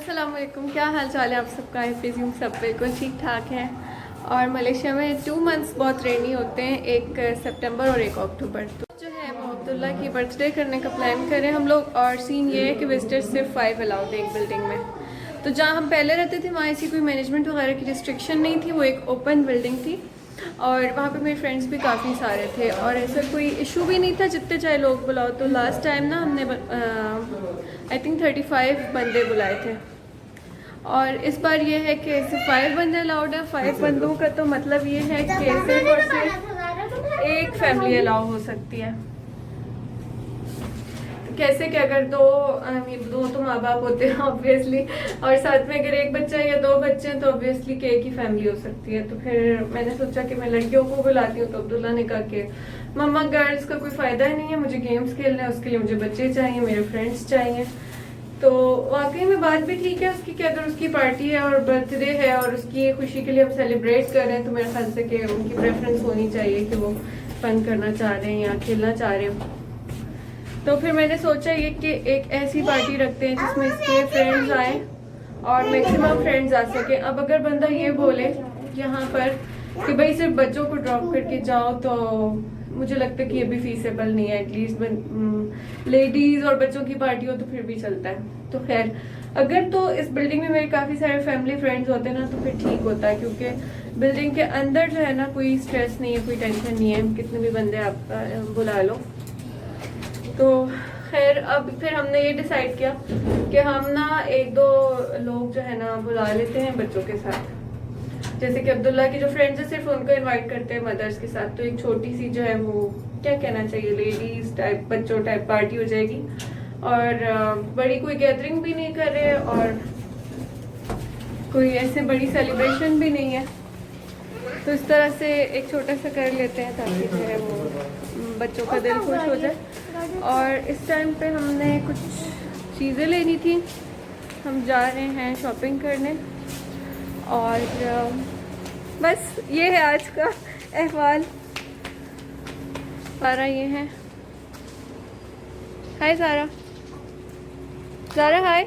अस्सलाम वालेकुम। क्या हाल चाल है आप सबका? आई प्रिज्यूम सब बिल्कुल ठीक ठाक है। और मलेशिया में 2 मंथ्स बहुत रेनी होते हैं, एक सितंबर और एक अक्टूबर। तो जो है वो अब्दुल्ला की बर्थडे करने का प्लान करें हम लोग। और सीन ये है कि विजिटर्स सिर्फ 5 अलाउड है एक बिल्डिंग में। तो जहाँ हम पहले रहते थे वहाँ ऐसी कोई मैनेजमेंट वगैरह की रिस्ट्रिक्शन नहीं थी, वो एक ओपन बिल्डिंग थी। और वहाँ पे मेरे फ्रेंड्स भी काफ़ी सारे थे और ऐसा कोई इशू भी नहीं था, जितने चाहे लोग बुलाओ। तो लास्ट टाइम ना हमने आई थिंक 35 बंदे बुलाए थे। और इस बार ये है कि सिर्फ 5 बंदे अलाउड है। 5 बंदों का तो मतलब ये है कि सिर्फ और सिर्फ एक फैमिली अलाउ हो सकती है। कैसे कि अगर दो तो माँ बाप होते हैं ऑब्वियसली, और साथ में अगर एक बच्चा या 2 बच्चे हैं तो ऑब्वियसली कि एक ही फैमिली हो सकती है। तो फिर मैंने सोचा कि मैं लड़कियों को बुलाती हूँ। तो अब्दुल्ला ने कहा कि मम्मा गर्ल्स का कोई फ़ायदा ही नहीं है, मुझे गेम्स खेलना है, उसके लिए मुझे बच्चे चाहिए, मेरे फ्रेंड्स चाहिए। तो वाकई में बात भी ठीक है उसकी कि अगर उसकी पार्टी है और बर्थडे है और उसकी खुशी के लिए हम सेलिब्रेट कर रहे हैं, तो मेरे ख्याल से कि उनकी प्रेफरेंस होनी चाहिए कि वो फन करना चाह रहे हैं या खेलना चाह रहे हैं। तो फिर मैंने सोचा ये कि एक ऐसी पार्टी रखते हैं जिसमें इसके फ्रेंड्स आए और मैक्सिमम फ्रेंड्स आ सके। अब अगर बंदा ये बोले यहाँ पर कि भाई सिर्फ बच्चों को ड्रॉप करके जाओ, तो मुझे लगता है कि ये भी फीसेबल नहीं है। एटलीस्ट लेडीज़ और बच्चों की पार्टी हो तो फिर भी चलता है। तो खैर, अगर तो इस बिल्डिंग में मेरे काफ़ी सारे फैमिली फ्रेंड्स होते हैं ना तो फिर ठीक होता है, क्योंकि बिल्डिंग के अंदर जो है ना कोई स्ट्रेस नहीं है, कोई टेंशन नहीं है, कितने भी बंदे आप बुला लो। तो खैर, अब फिर हमने ये डिसाइड किया कि हम ना 1-2 लोग जो है ना बुला लेते हैं बच्चों के साथ। जैसे कि अब्दुल्ला की जो फ्रेंड्स है सिर्फ उनको इनवाइट करते हैं मदर्स के साथ। तो एक छोटी सी जो है वो क्या कहना चाहिए, लेडीज टाइप बच्चों टाइप पार्टी हो जाएगी। और बड़ी कोई गैदरिंग भी नहीं कर रहे और कोई ऐसे बड़ी सेलिब्रेशन भी नहीं है। तो इस तरह से एक छोटा सा कर लेते हैं ताकि जो है वो बच्चों का दिल खुश हो जाए। और इस टाइम पे हमने कुछ चीज़ें लेनी थी, हम जा रहे हैं शॉपिंग करने। और बस ये है आज का अहवाल। सारा ये है। हाय सारा। सारा हाय।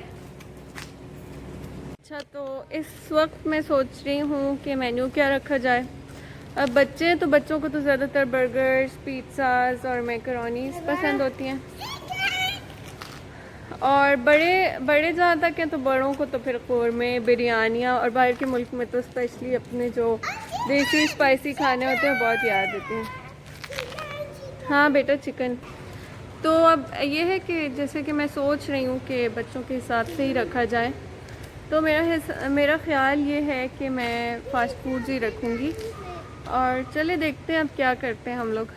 अच्छा, तो इस वक्त मैं सोच रही हूँ कि मेन्यू क्या रखा जाए। अब बच्चे हैं तो बच्चों को तो ज़्यादातर बर्गर्स, पिज़्ज़ाज़ और मैकरोनीज़ पसंद होती हैं। और बड़े बड़े जहाँ तक हैं तो बड़ों को तो फिर कौरमे, बिरयानियाँ, और बाहर के मुल्क में तो स्पेशली अपने जो देसी स्पाइसी खाने होते हैं बहुत याद देते हैं। हाँ बेटा, चिकन। तो अब ये है कि जैसे कि मैं सोच रही हूँ कि बच्चों के हिसाब से ही रखा जाए। तो मेरा ख़्याल ये है कि मैं फ़ास्ट फूड्स ही रखूँगी। और चले देखते हैं अब क्या करते हैं हम लोग।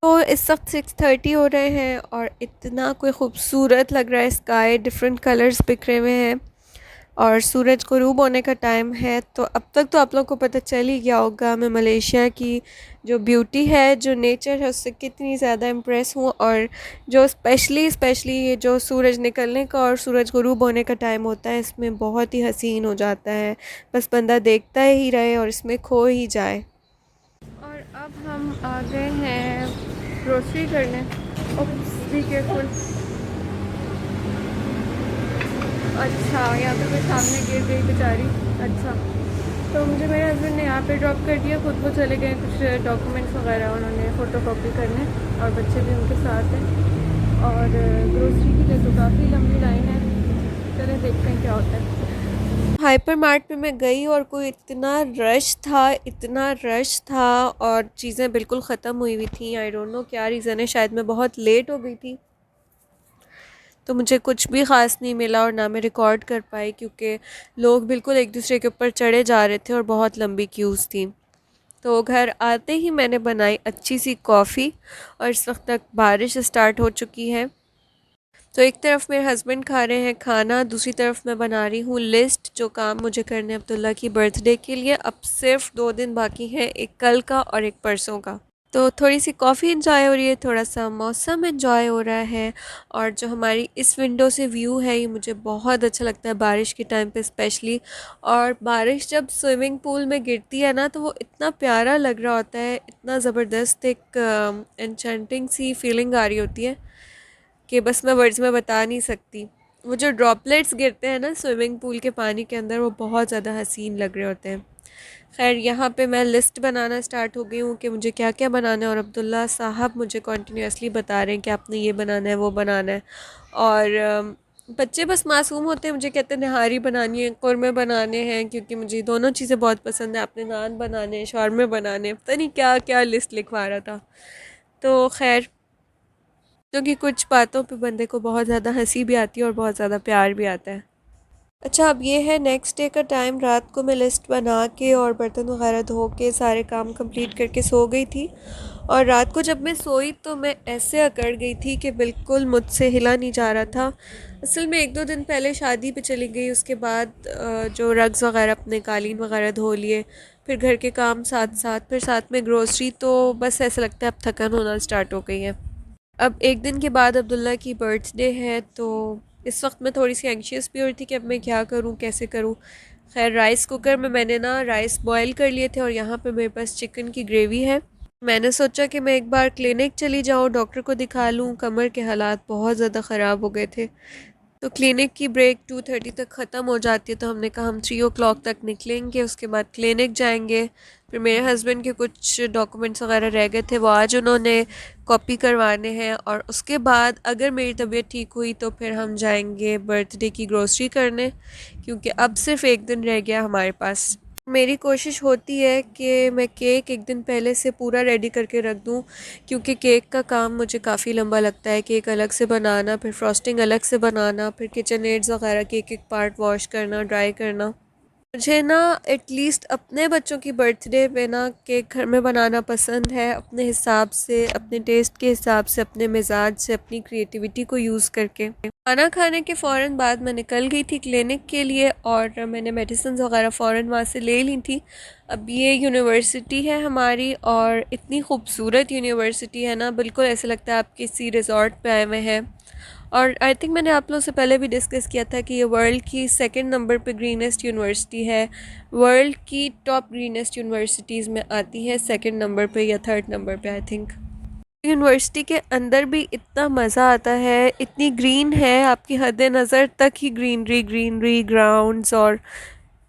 तो इस वक्त 6:30 हो रहे हैं और इतना कोई ख़ूबसूरत लग रहा है स्काई, डिफरेंट कलर्स बिखरे हुए हैं और सूरज ग़ुरूब होने का टाइम है। तो अब तक तो आप लोग को पता चल ही गया होगा मैं मलेशिया की जो ब्यूटी है, जो नेचर है, उससे कितनी ज़्यादा इम्प्रेस हूँ। और जो स्पेशली ये जो सूरज निकलने का और सूरज ग़ुरूब होने का टाइम होता है, इसमें बहुत ही हसीन हो जाता है, बस बंदा देखता ही रहे और इसमें खो ही जाए। और अब हम आ गए हैं ग्रोसरी करने। Be careful. अच्छा, यहाँ पे मैं सामने गिर गई बेचारी। अच्छा, तो मुझे मेरे हस्बैंड ने यहाँ पे ड्रॉप कर दिया, खुद वो चले गए कुछ डॉक्यूमेंट्स वगैरह उन्होंने फ़ोटोकॉपी करने, और बच्चे भी उनके साथ हैं। और ग्रोसरी के लिए तो काफ़ी लंबी लाइन है। चलें देखते हैं क्या होता है। हाइपर मार्ट में मैं गई और कोई इतना रश था और चीज़ें बिल्कुल ख़त्म हुई हुई थी। आई डोंट नो क्या रीज़न है, शायद मैं बहुत लेट हो गई थी तो मुझे कुछ भी ख़ास नहीं मिला और ना मैं रिकॉर्ड कर पाई, क्योंकि लोग बिल्कुल एक दूसरे के ऊपर चढ़े जा रहे थे और बहुत लंबी क्यूज़ थी। तो घर आते ही मैंने बनाई अच्छी सी कॉफ़ी और इस वक्त तक बारिश स्टार्ट हो चुकी है। तो एक तरफ मेरे हस्बैंड खा रहे हैं खाना, दूसरी तरफ मैं बना रही हूँ लिस्ट, जो काम मुझे करने अब्दुल्ला की बर्थडे के लिए। अब सिर्फ 2 दिन बाकी हैं, एक कल का और एक परसों का। तो थोड़ी सी कॉफ़ी एंजॉय हो रही है, थोड़ा सा मौसम एंजॉय हो रहा है। और जो हमारी इस विंडो से व्यू है ये मुझे बहुत अच्छा लगता है बारिश के टाइम पे स्पेशली। और बारिश जब स्विमिंग पूल में गिरती है ना तो वो इतना प्यारा लग रहा होता है, इतना ज़बरदस्त एक एन्चेंटिंग सी फीलिंग आ रही होती है कि बस मैं वर्ड्स में बता नहीं सकती। वो जो ड्रॉपलेट्स गिरते हैं ना स्विमिंग पूल के पानी के अंदर, वो बहुत ज़्यादा हसीन लग रहे होते हैं। खैर यहाँ पे मैं लिस्ट बनाना स्टार्ट हो गई हूँ कि मुझे क्या क्या बनाना है, और अब्दुल्ला साहब मुझे कॉन्टीन्यूसली बता रहे हैं कि आपने ये बनाना है, वो बनाना है। और बच्चे बस मासूम होते हैं, मुझे कहते हैं नहारी बनानी है, कुरमे बनाने हैं, क्योंकि मुझे दोनों चीज़ें बहुत पसंद है। आपने नान बनाने हैं, शौरमे बनाने हैं, पता नहीं क्या क्या लिस्ट लिखवा रहा था। तो खैर, क्योंकि कुछ बातों पे बंदे को बहुत ज़्यादा हंसी भी आती है और बहुत ज़्यादा प्यार भी आता है। अच्छा, अब ये है नेक्स्ट डे का टाइम। रात को मैं लिस्ट बना के और बर्तन वगैरह धो के सारे काम कंप्लीट करके सो गई थी। और रात को जब मैं सोई तो मैं ऐसे अकड़ गई थी कि बिल्कुल मुझसे हिला नहीं जा रहा था। असल में 1-2 दिन पहले शादी पे चली गई, उसके बाद जो रग्स वगैरह अपने कालीन वगैरह धो लिए, फिर घर के काम साथ साथ, फिर साथ में ग्रोसरी, तो बस ऐसा लगता है अब थकन होना स्टार्ट हो गई है। अब एक दिन के बाद अब्दुल्ला की बर्थडे है, तो इस वक्त मैं थोड़ी सी एंशियस भी हो रही थी कि अब मैं क्या करूँ, कैसे करूँ। खैर, राइस कुकर में मैंने ना राइस बॉयल कर लिए थे, और यहाँ पे मेरे पास चिकन की ग्रेवी है। मैंने सोचा कि मैं एक बार क्लिनिक चली जाऊँ, डॉक्टर को दिखा लूँ, कमर के हालात बहुत ज़्यादा ख़राब हो गए थे। तो क्लिनिक की ब्रेक 2:30 तक ख़त्म हो जाती है, तो हमने कहा हम 3 o'clock तक निकलेंगे, उसके बाद क्लिनिक जाएंगे। फिर मेरे हस्बैंड के कुछ डॉक्यूमेंट्स वगैरह रह गए थे, वो आज उन्होंने कॉपी करवाने हैं, और उसके बाद अगर मेरी तबीयत ठीक हुई तो फिर हम जाएंगे बर्थडे की ग्रोसरी करने, क्योंकि अब सिर्फ एक दिन रह गया हमारे पास। मेरी कोशिश होती है कि मैं केक एक दिन पहले से पूरा रेडी करके रख दूं, क्योंकि केक का काम मुझे काफ़ी लंबा लगता है। केक अलग से बनाना, फिर फ्रॉस्टिंग अलग से बनाना, फिर किचन एड्स वगैरह के एक एक पार्ट वॉश करना, ड्राई करना। मुझे ना एटलीस्ट अपने बच्चों की बर्थडे पे ना केक घर में बनाना पसंद है, अपने हिसाब से, अपने टेस्ट के हिसाब से, अपने मिजाज से, अपनी क्रिएटिविटी को यूज़ करके। खाना खाने के फ़ौरन बाद मैं निकल गई थी क्लिनिक के लिए, और मैंने मेडिसिन वगैरह फ़ौरन वहाँ से ले ली थी। अब ये यूनिवर्सिटी है हमारी, और इतनी खूबसूरत यूनिवर्सिटी है ना, बिल्कुल ऐसा लगता है आप किसी रिज़ॉर्ट पे आए हुए हैं। और आई थिंक मैंने आप लोगों से पहले भी डिस्कस किया था कि ये वर्ल्ड की सेकंड नंबर पे ग्रीनेस्ट यूनिवर्सिटी है। वर्ल्ड की टॉप ग्रीनेस्ट यूनिवर्सिटीज़ में आती है सेकंड नंबर पे या थर्ड नंबर पे, आई थिंक। यूनिवर्सिटी के अंदर भी इतना मज़ा आता है, इतनी ग्रीन है, आपकी हद नज़र तक ही ग्रीनरी ग्रीनरी, ग्राउंड्स, और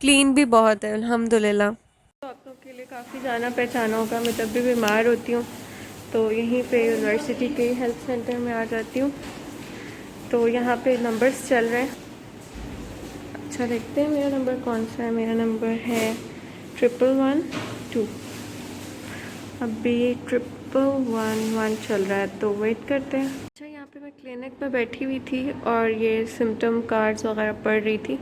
क्लीन भी बहुत है अल्हम्दुलिल्लाह। तो आप लोग के लिए काफ़ी जाना पहचाना होगा, मैं जब भी बीमार होती हूँ तो यहीं पे यूनिवर्सिटी के हेल्थ सेंटर में आ जाती हूँ। तो यहाँ पे नंबर्स चल रहे हैं। अच्छा, देखते हैं मेरा नंबर कौन सा है। मेरा नंबर है 1112। अभी 1111 चल रहा है, तो वेट करते हैं। अच्छा, यहाँ पे मैं क्लिनिक में बैठी हुई थी और ये सिम्टम कार्ड्स वगैरह पढ़ रही थी,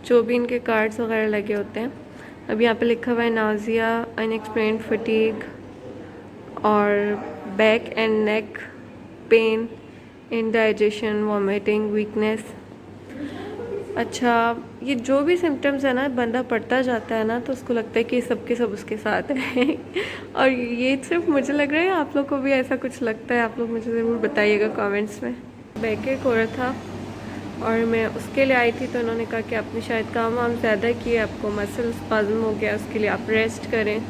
जो भी इनके कार्ड्स वगैरह लगे होते हैं। अब यहाँ पे लिखा हुआ है नाजिया, अनएक्सप्लेन्ड फटीग, और back and neck pain, indigestion, vomiting, weakness. अच्छा, ये जो भी सिम्टम्स है ना, बंदा पढ़ता जाता है ना तो उसको लगता है कि सब के सब उसके साथ है। और ये सिर्फ मुझे लग रहा है, आप लोग को भी ऐसा कुछ लगता है? आप लोग मुझे ज़रूर बताइएगा कमेंट्स में। बैक हो रहा था और मैं उसके लिए आई थी, तो उन्होंने कहा कि आपने शायद काम वाम ज़्यादा किए, आपको मसल स्पाज़म हो गया, उसके लिए आप रेस्ट करें।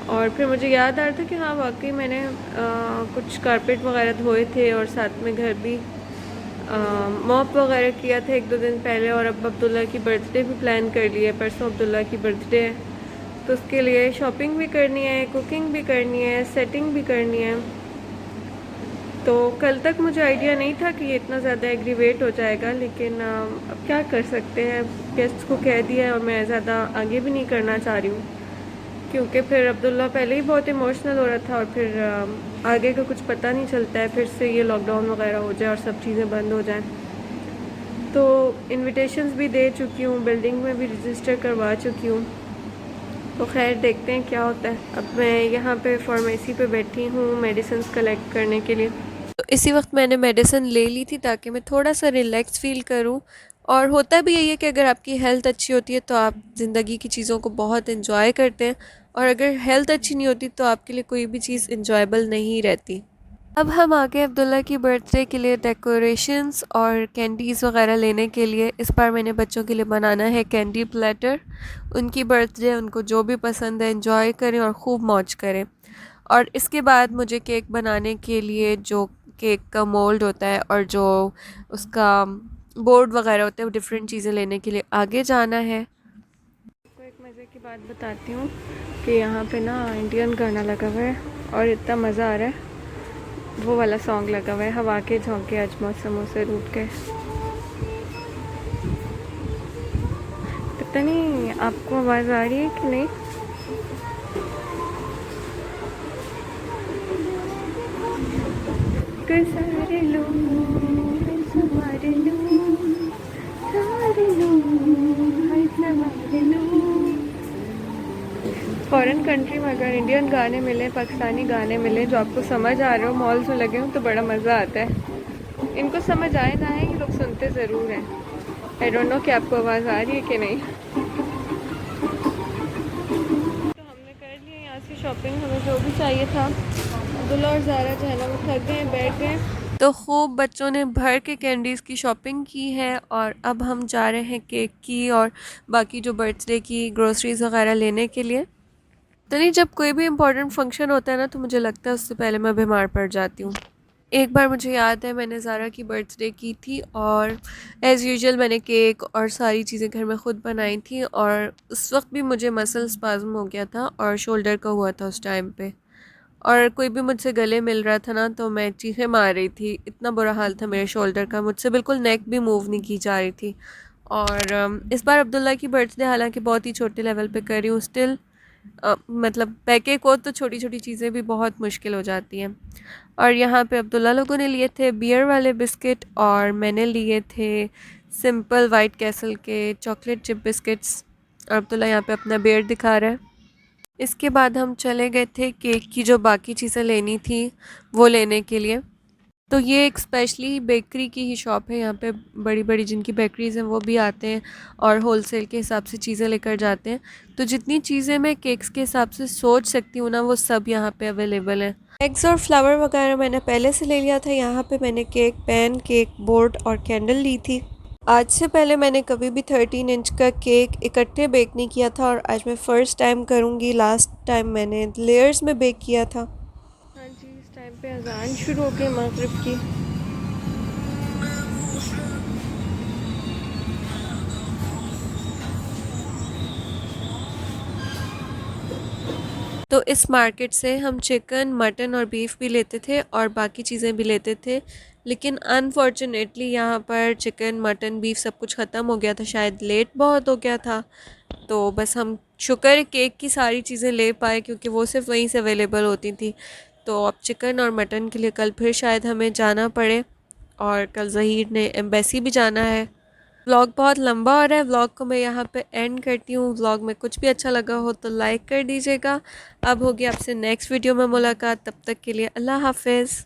और फिर मुझे याद आ रहा था कि हाँ वाकई मैंने कुछ कारपेट वगैरह धोए थे, और साथ में घर भी मॉप वगैरह किया था 1-2 दिन पहले। और अब अब्दुल्ला की बर्थडे भी प्लान कर ली है, परसों अब्दुल्ला की बर्थडे है, तो उसके लिए शॉपिंग भी करनी है, कुकिंग भी करनी है, सेटिंग भी करनी है। तो कल तक मुझे आइडिया नहीं था कि ये इतना ज़्यादा एग्रीवेट हो जाएगा, लेकिन अब क्या कर सकते हैं, गेस्ट को कह दिया है, और मैं ज़्यादा आगे भी नहीं करना चाह रही हूँ, क्योंकि फिर अब्दुल्ला पहले ही बहुत इमोशनल हो रहा था, और फिर आगे का कुछ पता नहीं चलता है, फिर से ये लॉकडाउन वगैरह हो जाए और सब चीज़ें बंद हो जाएं। तो इनविटेशंस भी दे चुकी हूँ, बिल्डिंग में भी रजिस्टर करवा चुकी हूँ। तो खैर, देखते हैं क्या होता है। अब मैं यहाँ पे फार्मेसी पे बैठी हूँ मेडिसिन कलेक्ट करने के लिए। तो इसी वक्त मैंने मेडिसिन ले ली थी ताकि मैं थोड़ा सा रिलैक्स फ़ील करूं। और होता भी यही है कि अगर आपकी हेल्थ अच्छी होती है तो आप ज़िंदगी की चीज़ों को बहुत इन्जॉय करते हैं, और अगर हेल्थ अच्छी नहीं होती तो आपके लिए कोई भी चीज़ इन्जॉयबल नहीं रहती। अब हम आ गए अब्दुल्ला की बर्थडे के लिए डेकोरेशंस और कैंडीज़ वगैरह लेने के लिए। इस बार मैंने बच्चों के लिए बनाना है कैंडी प्लेटर। उनकी बर्थडे, उनको जो भी पसंद है एंजॉय करें और खूब मौज करें। और इसके बाद मुझे केक बनाने के लिए जो केक का मोल्ड होता है और जो उसका बोर्ड वगैरह होते हैं, डिफरेंट चीज़ें लेने के लिए आगे जाना है। आपको एक मज़े की बात बताती हूँ कि यहाँ पे ना इंडियन गाना लगा हुआ है और इतना मज़ा आ रहा है। वो वाला सॉन्ग लगा हुआ है, हवा के झोंके आज मौसमों से रूठ के। पता नहीं आपको आवाज़ आ रही है कि नहीं। सारे लोग सवारे फॉरेन कंट्री में अगर इंडियन गाने मिले, पाकिस्तानी गाने मिले जो आपको समझ आ रहे हो, मॉल्स में लगे हो, तो बड़ा मज़ा आता है। इनको समझ आए ना है, ये लोग सुनते ज़रूर हैं। आई डोंट नो कि आपको आवाज़ आ रही है कि नहीं। तो हमने कर लिया यहाँ से शॉपिंग, हमें जो भी चाहिए था। अब्दुल्ला और ज़ारा जो है ना वो थक गए, बैठ गए। तो खूब बच्चों ने भर के कैंडीज़ की शॉपिंग की है और अब हम जा रहे हैं केक की और बाकी जो बर्थडे की ग्रोसरीज़ वगैरह लेने के लिए। तो नहीं, जब कोई भी इम्पोर्टेंट फंक्शन होता है ना, तो मुझे लगता है उससे पहले मैं बीमार पड़ जाती हूँ। एक बार मुझे याद है मैंने ज़ारा की बर्थडे की थी और एज़ यूजुअल मैंने केक और सारी चीज़ें घर में ख़ुद बनाई थी और उस वक्त भी मुझे मसल स्पाज़म हो गया था और शोल्डर का हुआ था उस टाइम पे। और कोई भी मुझसे गले मिल रहा था ना तो मैं चीखें मार रही थी, इतना बुरा हाल था मेरे शोल्डर का, मुझसे बिल्कुल नेक भी मूव नहीं की जा रही थी। और इस बार अब्दुल्ला की बर्थडे हालांकि बहुत ही छोटे लेवल पे कर रही हूँ स्टिल, मतलब पैके को तो छोटी छोटी चीज़ें भी बहुत मुश्किल हो जाती हैं। और यहाँ पे अब्दुल्ला लोगों ने लिए थे बियर वाले बिस्किट और मैंने लिए थे सिंपल वाइट कैसल के चॉकलेट चिप बिस्किट्स। और अब्दुल्ला यहाँ पे अपना बियर दिखा रहा है। इसके बाद हम चले गए थे केक की जो बाकी चीज़ें लेनी थी वो लेने के लिए। तो ये एक स्पेशली बेकरी की ही शॉप है, यहाँ पे बड़ी बड़ी जिनकी बेकरीज़ हैं वो भी आते हैं और होलसेल के हिसाब से चीज़ें लेकर जाते हैं। तो जितनी चीज़ें मैं केक्स के हिसाब से सोच सकती हूँ ना वो सब यहाँ पे अवेलेबल है। एग्स और फ्लावर वगैरह मैंने पहले से ले लिया था। यहाँ पे मैंने केक पैन, केक बोर्ड और कैंडल ली थी। आज से पहले मैंने कभी भी 13 इंच का केक इकट्ठे बेक नहीं किया था और आज मैं फ़र्स्ट टाइम करूँगी। लास्ट टाइम मैंने लेयर्स में बेक किया था। हाँ जी, इस टाइम पे अजान शुरू हो गई मगरिब की। तो इस मार्केट से हम चिकन, मटन और बीफ भी लेते थे और बाकी चीज़ें भी लेते थे, लेकिन अनफॉर्चुनेटली यहाँ पर चिकन, मटन, बीफ सब कुछ ख़त्म हो गया था, शायद लेट बहुत हो गया था। तो बस हम शुक्र है केक की सारी चीज़ें ले पाए क्योंकि वो सिर्फ वहीं से अवेलेबल होती थी। तो अब चिकन और मटन के लिए कल फिर शायद हमें जाना पड़े और कल ज़हीर ने एम्बेसी भी जाना है। व्लॉग बहुत लंबा हो रहा है, व्लॉग को मैं यहाँ पे एंड करती हूँ। व्लॉग में कुछ भी अच्छा लगा हो तो लाइक कर दीजिएगा। अब होगी आपसे नेक्स्ट वीडियो में मुलाकात, तब तक के लिए अल्लाह हाफिज़।